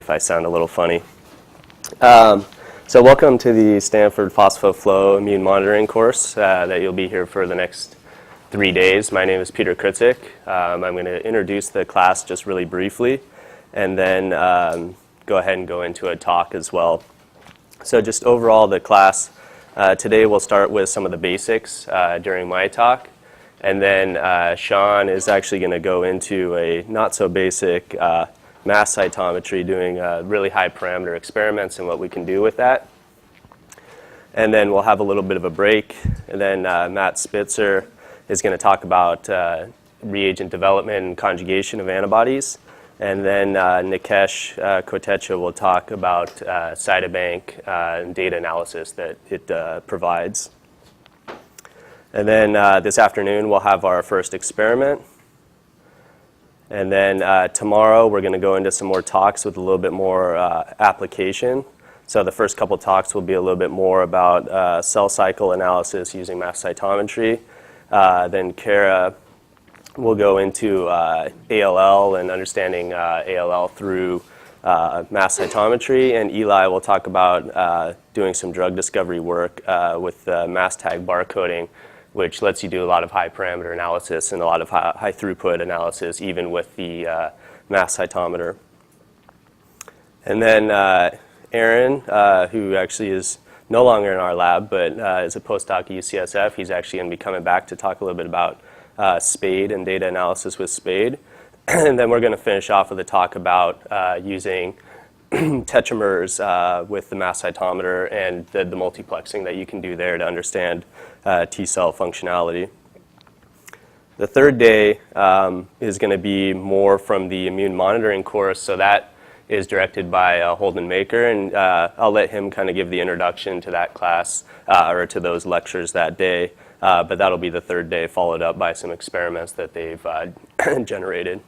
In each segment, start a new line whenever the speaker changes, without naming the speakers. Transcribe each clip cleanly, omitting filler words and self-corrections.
if I sound a little funny. So welcome to the Stanford PhosphoFlow Immune Monitoring course that you'll be here for the next 3 days. My name is Peter Krutzik. I'm going to introduce the class just really briefly, and then go ahead and go into a talk as well. So just overall, the class today we'll start with some of the basics during my talk, and then Sean is actually going to go into a not-so-basic mass cytometry, doing really high parameter experiments and what we can do with that. And then we'll have a little bit of a break, and then Matt Spitzer is going to talk about reagent development and conjugation of antibodies. And then Nikesh Kotecha will talk about cytobank and data analysis that it provides. And then this afternoon we'll have our first experiment. And then tomorrow we're going to go into some more talks with a little bit more application. So the first couple talks will be a little bit more about cell cycle analysis using mass cytometry. Then Kara will go into ALL and understanding ALL through mass cytometry. And Eli will talk about doing some drug discovery work with mass tag barcoding, which lets you do a lot of high parameter analysis and a lot of high throughput analysis, even with the mass cytometer. And then Aaron, who actually is no longer in our lab, but is a postdoc at UCSF, he's actually going to be coming back to talk a little bit about SPADE and data analysis with SPADE. And then we're going to finish off with a talk about using tetramers with the mass cytometer and the multiplexing that you can do there to understand T-cell functionality. The third day is going to be more from the immune monitoring course, so that is directed by Holden Maker, and I'll let him kind of give the introduction to that class or to those lectures that day, but that'll be the third day, followed up by some experiments that they've generated.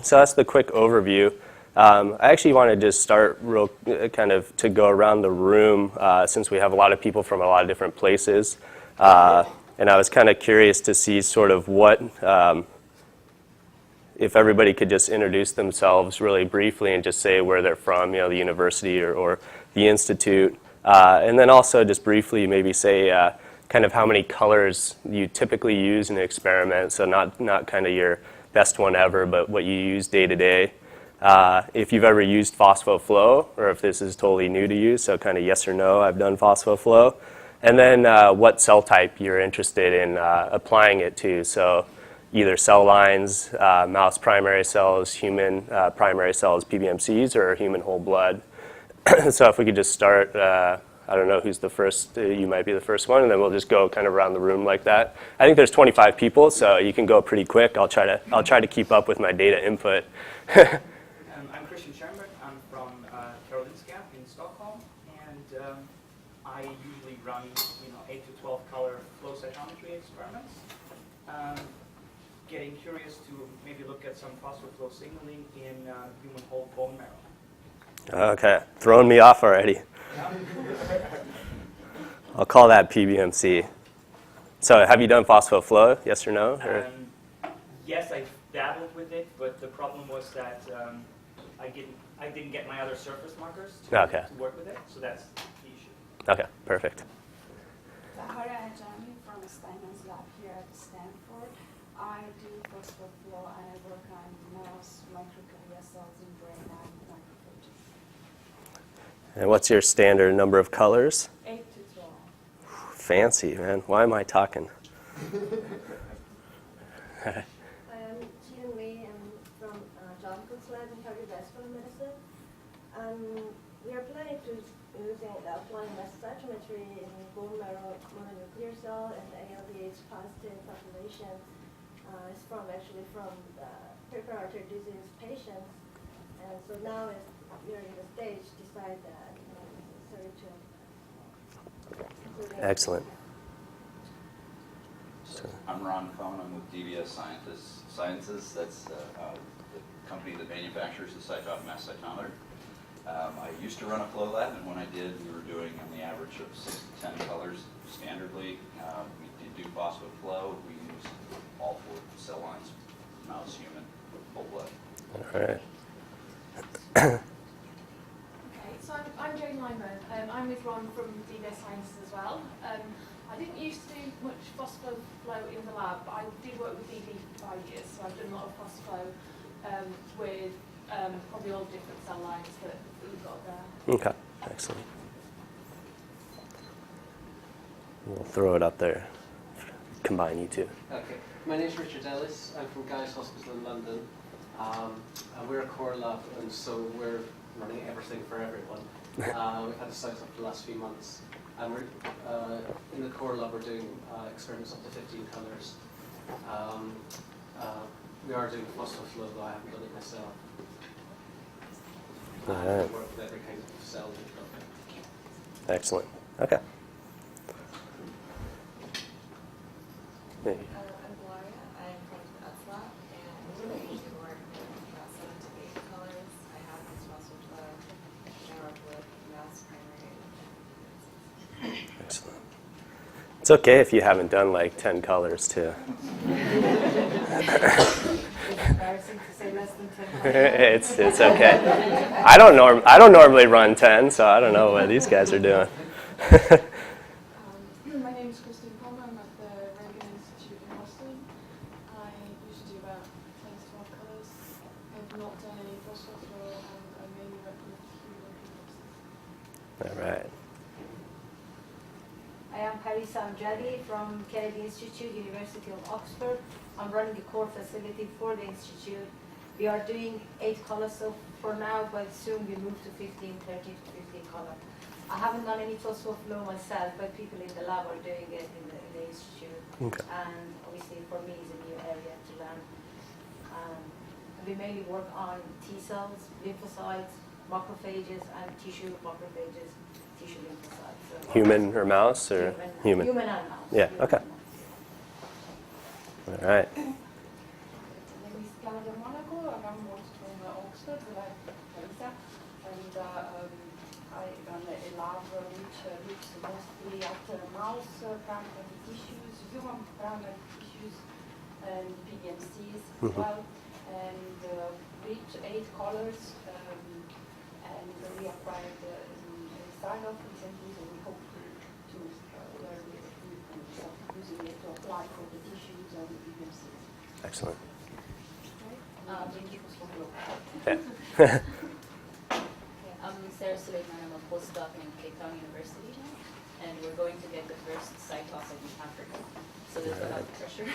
So that's the quick overview. I actually want to just start real kind of to go around the room since we have a lot of people from a lot of different places. And I was kind of curious to see sort of what, if everybody could just introduce themselves really briefly and just say where they're from, the university or the institute. And then also just briefly maybe say kind of how many colors you typically use in an experiment. So not kind of your best one ever, but what you use day to day. If you've ever used PhosphoFlow, or if this is totally new to you, so kind of yes or no, I've done PhosphoFlow. And then what cell type you're interested in applying it to. So either cell lines, mouse primary cells, human primary cells, PBMCs, or human whole blood. So if we could just start, I don't know who's the first, you might be the first one, and then we'll just go kind of around the room like that. I think there's 25 people, so you can go pretty quick. I'll try to keep up with my data input.
I'm Christian Schoenberg. I'm from Karolinska in Stockholm, and I usually run 8 to 12 color flow cytometry experiments. Getting curious to maybe look at some PhosphoFlow signaling in human whole bone marrow.
Okay, throwing me off already. I'll call that PBMC. So have you done PhosphoFlow, yes or no?
Yes, I dabbled with it, but the problem was that I didn't get my other surface markers to work with it, so that's the issue.
Okay, perfect.
Zahara Ajami from Steinman's lab here at Stanford. I do PhosphoFlow and I work on mouse microglia cells in brain and microproteins.
And what's your standard number of colors?
8 to 12.
Fancy, man. Why am I talking?
Hi, I'm Jean Lee. I'm from John Cook's lab in cardiovascular medicine. We are planning to applying mass cytometry in bone marrow mononuclear cell and ALDH positive population. It's actually from peripheral artery disease patients, and so now we are in the stage to decide that it's necessary to.
Excellent.
I'm Ron Cohn. I'm with DBS Sciences. That's the company that manufactures the CyTop mass cytometer. I used to run a flow lab, and when I did, we were doing on the average of 6 to 10 colors standardly. We did do PhosphoFlow. We used all 4 cell lines: mouse, human, whole blood.
All right.
Okay, so I'm Jane Lyman. I'm with Ron from DBS Sciences as well. I didn't used to do much phospho flow in the lab, but I did work with DB for 5 years, so I've done a lot of phospho with probably all different cell lines that you've got there.
Okay, excellent. We'll throw it up there. Combine you two.
Okay, my name is Richard Ellis. I'm from Guy's Hospital in London. And we're a core lab, and so we're running everything for everyone. We've had a site up for the last few months. And we're in the core lab, we're doing experiments up to 15 colours. We are doing phosphoflow, though I haven't done it myself.
All
I
right.
work with every kind of cell we've got.
Excellent. Okay. Hey.
I'm Gloria. I'm from Krutzik, and I usually work with about 7 to 8 colors. I have this muscle flow, shower wood, mouse primary.
Excellent. It's okay if you haven't done like 10 colors too.
Embarrassing to say less than 10.
It's okay. I don't normally run 10, so I don't know what these guys are doing.
My name is Christine Palmer. I'm at the Reagan Institute in Boston. I usually do about 10 to 12 colours. I've not done any phosphoflow, and I mainly work with human people.
All right.
I am Parisa Amjadi from Kennedy Institute, University of Oxford. I'm running the core facility for the institute. We are doing 8 colors so for now, but soon we move to 15, 13 to 15 color. I haven't done any phosphoflow myself, but people in the lab are doing it in the institute.
Okay.
And obviously for me it's a new area to learn. We mainly work on T cells, lymphocytes, macrophages, and tissue macrophages, tissue lymphocytes. So
Human or mouse or human?
Human and mouse.
Yeah,
Human
okay.
and mouse.
All right.
My name is Claudia Monaco, and I'm working from Oxford, like Parisa, and I run a lab which looks mostly at mouse primary tissues, human primary tissues, and PBMCs as well, and reach 8 colors, and we acquired sign-off recently, so we hope to learn using it to apply for the tissues and the PBMCs.
Excellent.
Thank you for the
Yeah.
I'm Sarah Suleiman. I'm a postdoc in Cape Town University now, and we're going to get the first site off in Africa. So there's a lot of pressure.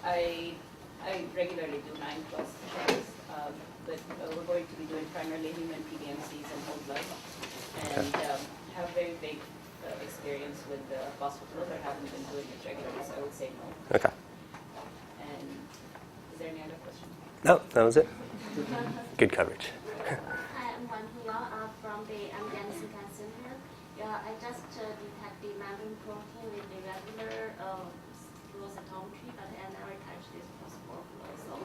I regularly do 9+ shows, but we're going to be doing primarily human PBMCs and whole blood, and have very big experience with phosphoflow, but haven't been doing it regularly, so I would say no.
Okay.
And is there any other questions?
No, that was it. Good coverage.
Hi, I'm Wan Hula from the Afghanistan Cancer Center. I just detect the membrane protein with the regular flow cytometry, but I never touched this phosphoflow, so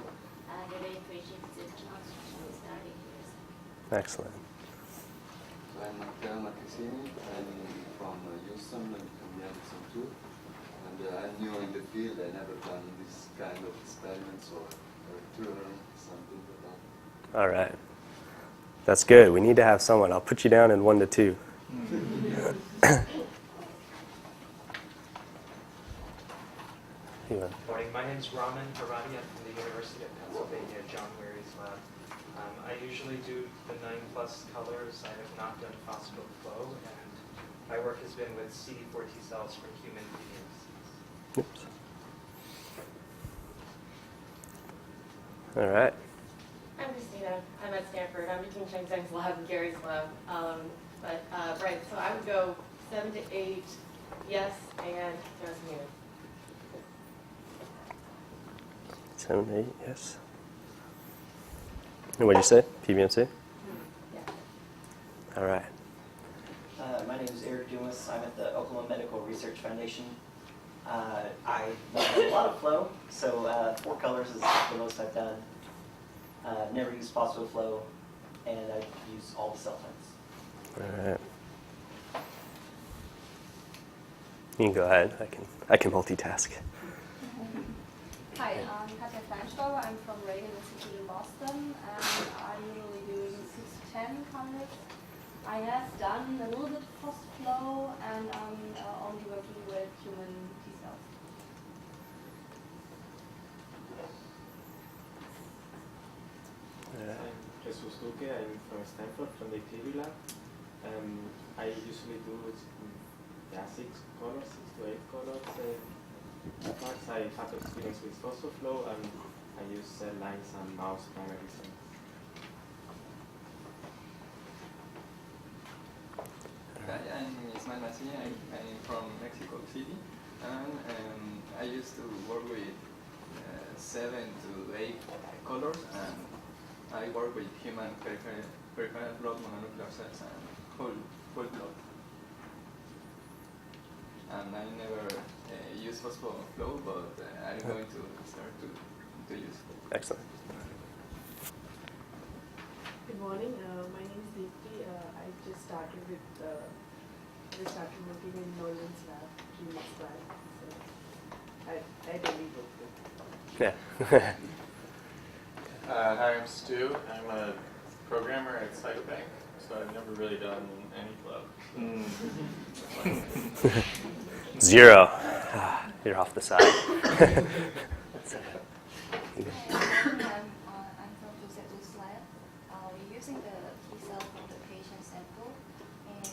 I really appreciate this chance to study here.
Excellent.
So I'm Matteo Marchesini. I'm from Houston and from Madison too. And I'm new in the field. I never done this kind of experiments or to learn something about.
All right. That's good. We need to have someone. I'll put you down in 1 to 2.
Good morning. My name is Raman Harani. I'm from the University of Pennsylvania, John Ware's lab. I usually do the 9+ colors. I have not done phosphoflow, and my work has been with CD4 T cells for human PBMCs.
Oops. All right.
I'm Christina. I'm at Stanford. I'm between Cheng Zheng's lab and Gary's lab. Right, so I would go 7 to 8, yes, and just human.
7, 8, yes. And what did you say? PBMC?
Yeah.
All right.
My name is Eric Dumas. I'm at the Oklahoma Medical Research Foundation. I do a lot of flow, so 4 colors is the most I've done. Never used phosphoflow, and I use all the cell types.
All right. You can go ahead. I can multitask.
Hi, I'm Katja Feinstauber. I'm from Reagan Institute in Boston, and
11 colors. I have done a little bit of post-flow, and I'm only working with human T cells.
I'm Jesus Duque. I'm from Stanford, from the TV lab. I usually do 6 colors, 6 to 8 colors. Max, I have experience with PhosphoFlow, and I use cell lines and mouse primary scenes.
Hi, I'm Ismael Macía. I'm from Mexico City, and I used to work with 7 to 8 colors, and I work with human peripheral blood, mononuclear cells, and whole blood. And I never use PhosphoFlow, but I'm going to start to use it.
Excellent.
Good morning. My name is Deepti. I just started working in Nolan's lab 3 months back. So I really work with.
Yeah.
Hi, I'm Stu. I'm a programmer at Cytobank, so I've never really done any flow.
Zero. You're off the side.
I'm from Krutzik lab. We're using the T cell from the patient sample, and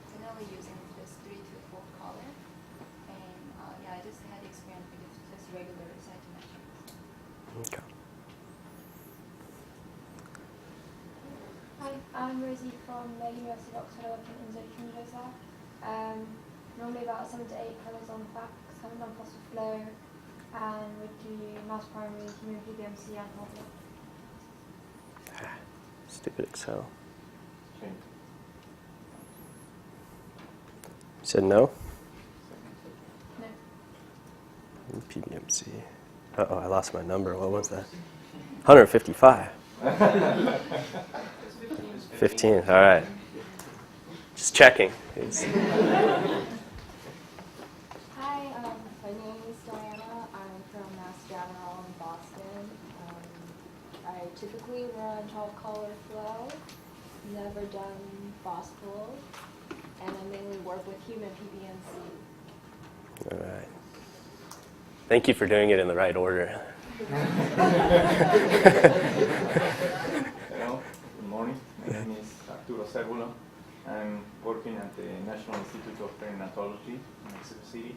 generally using this 3 to 4 color. And I just had experience with just regular cytometry.
Okay.
Hi, I'm Rosie from the University of Oxford. I work in the Communities lab. Normally about 7 to 8 colours on fax, haven't done PhosphoFlow, and would do mouse primary, human PBMC, and whole blood.
Stupid Excel. You said no?
No.
PBMC. Uh-oh, I lost my number. What was that? 155. 15, all right. Just checking.
Hi, my name is Diana. I'm from Mass General in Boston. I typically run 12-color flow, never done phospho, and I mainly work with human PBMC.
All right. Thank you for doing it in the right order.
Hello, good morning. My name is Arturo Cervulo. I'm working at the National Institute of Perinatology in Mexico City.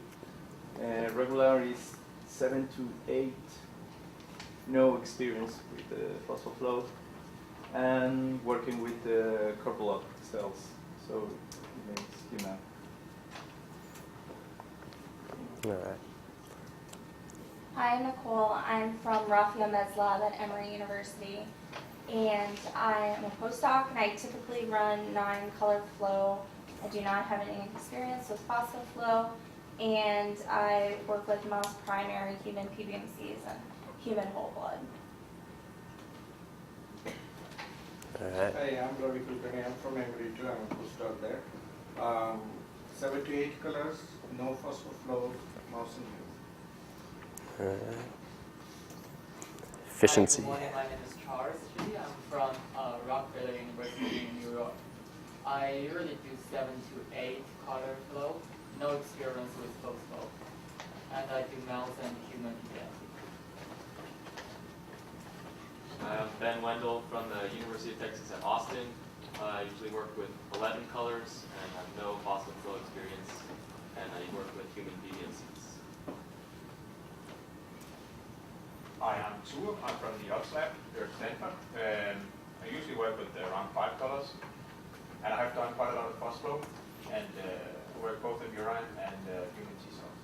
Regular is 7 to 8. No experience with the PhosphoFlow, and working with the cord blood cells, so it's human.
All right.
Hi, I'm Nicole. I'm from Rafael Mez Lab at Emory University, and I am a postdoc, and I typically run 9-color flow. I do not have any experience with PhosphoFlow, and I work with mouse primary, human PBMCs, and human whole blood.
All right.
Hi, I'm Ravi Kulkarni. I'm from Emory too. I'm a postdoc there. 7 to 8 colors, no PhosphoFlow, mouse and human.
Efficiency.
Hi, good morning. My name is Charles. I'm from Rockefeller University in New York. I usually do 7 to 8 color flow, no experience with PhosphoFlow. And I do mouse and human PBMC.
I'm Ben Wendell from the University of Texas at Austin. I usually work with 11 colors and have no PhosphoFlow experience, and I work with human PBMCs.
Hi, I'm Ture. I'm from the Ox Lab here at Stanford. I usually work with around 5 colors, and I have done quite a lot of PhosphoFlow, and work both in urine and human T cells.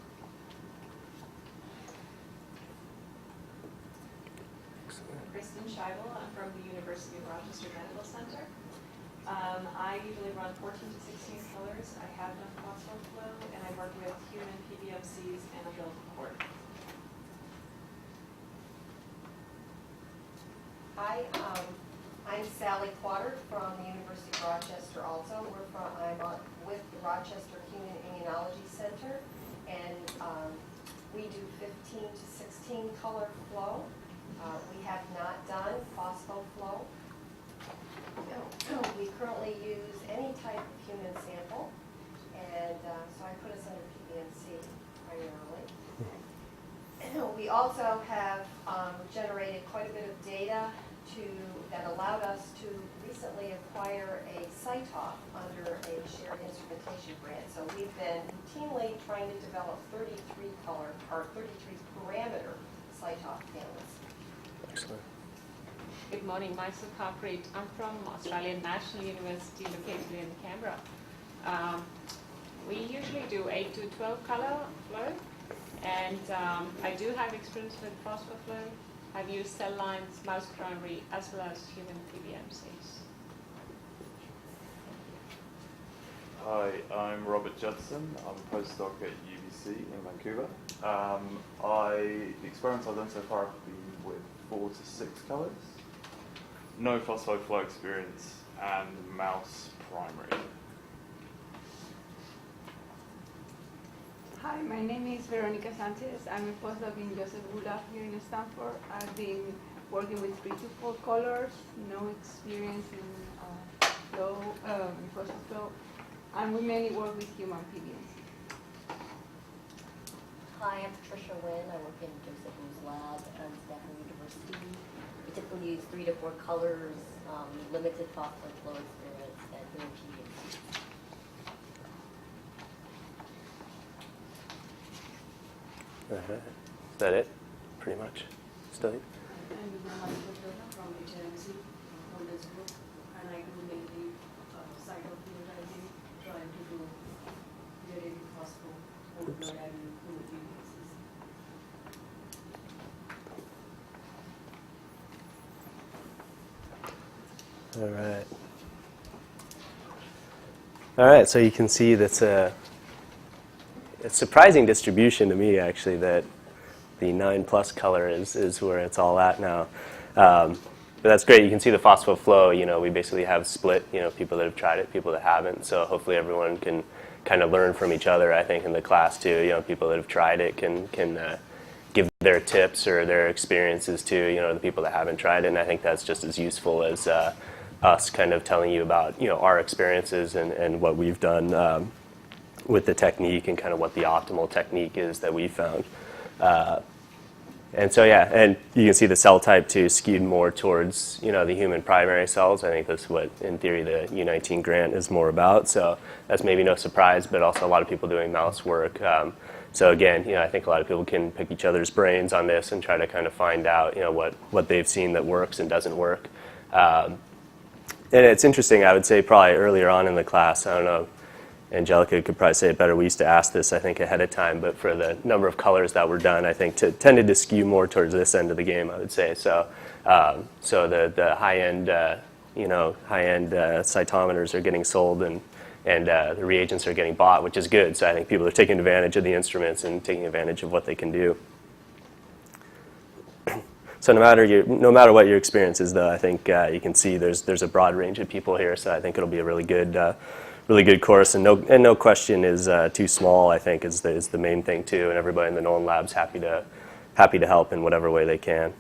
Kristen Scheibel. I'm from the University of Rochester Medical Center. I usually run 14 to 16 colors. I have done PhosphoFlow, and I work with human PBMCs and umbilical cord.
Hi, I'm Sally Quattert from the University of Rochester also. I'm with the Rochester Human Immunology Center, and we do 15 to 16 color flow. We have not done PhosphoFlow. No. also have generated quite a bit of data that allowed us to recently acquire a CITOF under a shared instrumentation grant. So we've been routinely trying to develop 33 color or 33 parameter CITOF panels.
Excellent.
Good morning, myself Harpreet. I'm from Australian National University located in Canberra. We usually do 8 to 12 color flow, and I do have experience with phosphoflow. I've used cell lines, mouse primary, as well as human PBMCs.
Hi, I'm Robert Judson. I'm a postdoc at UBC in Vancouver. The experiments I've done so far have been with 4 to 6 colours. No phosphoflow experience, and mouse primary.
Hi, my name is Veronica Sanchez. I'm a postdoc in Joseph Gula here in Stanford. I've been working with 3 to 4 colors, no experience in flow, in process flow, and we mainly work with human PBMC.
Hi, I'm Patricia Nguyen. I work in Joseph Wu's lab at Stanford University. We typically use 3 to 4 colors, limited phosphor flow experience, and human PBMC.
Is that it? Pretty much. Still here?
I'm from HMC, from this group, and I do mainly cytophenotyping, trying to do variable phospho, whole blood and human PBMCs.
All right. All right, so you can see that's a surprising distribution to me, actually, that the 9+ color is where it's all at now. But that's great. You can see the phospho flow. We basically have split, people that have tried it, people that haven't. So hopefully everyone can kind of learn from each other, I think, in the class, too. People that have tried it can give their tips or their experiences to, the people that haven't tried it. And I think that's just as useful as us kind of telling you about, our experiences and what we've done with the technique and kind of what the optimal technique is that we found. And so, yeah, and you can see the cell type, too, skewed more towards, the human primary cells. I think that's what, in theory, the U19 grant is more about. So that's maybe no surprise, but also a lot of people doing mouse work. So again, I think a lot of people can pick each other's brains on this and try to kind of find out, what they've seen that works and doesn't work. And it's interesting, I would say, probably earlier on in the class, I don't know, Angelica could probably say it better. We used to ask this, I think, ahead of time, but for the number of colors that were done, I think tended to skew more towards this end of the game, I would say. So, the high-end, high-end cytometers are getting sold, and the reagents are getting bought, which is good. So I think people are taking advantage of the instruments and taking advantage of what they can do. So no matter what your experience is, though, I think you can see there's a broad range of people here. So I think it'll be a really good course, and no question is too small, I think, is the main thing, too, and everybody in the Nolan Lab's happy to help in whatever way they can.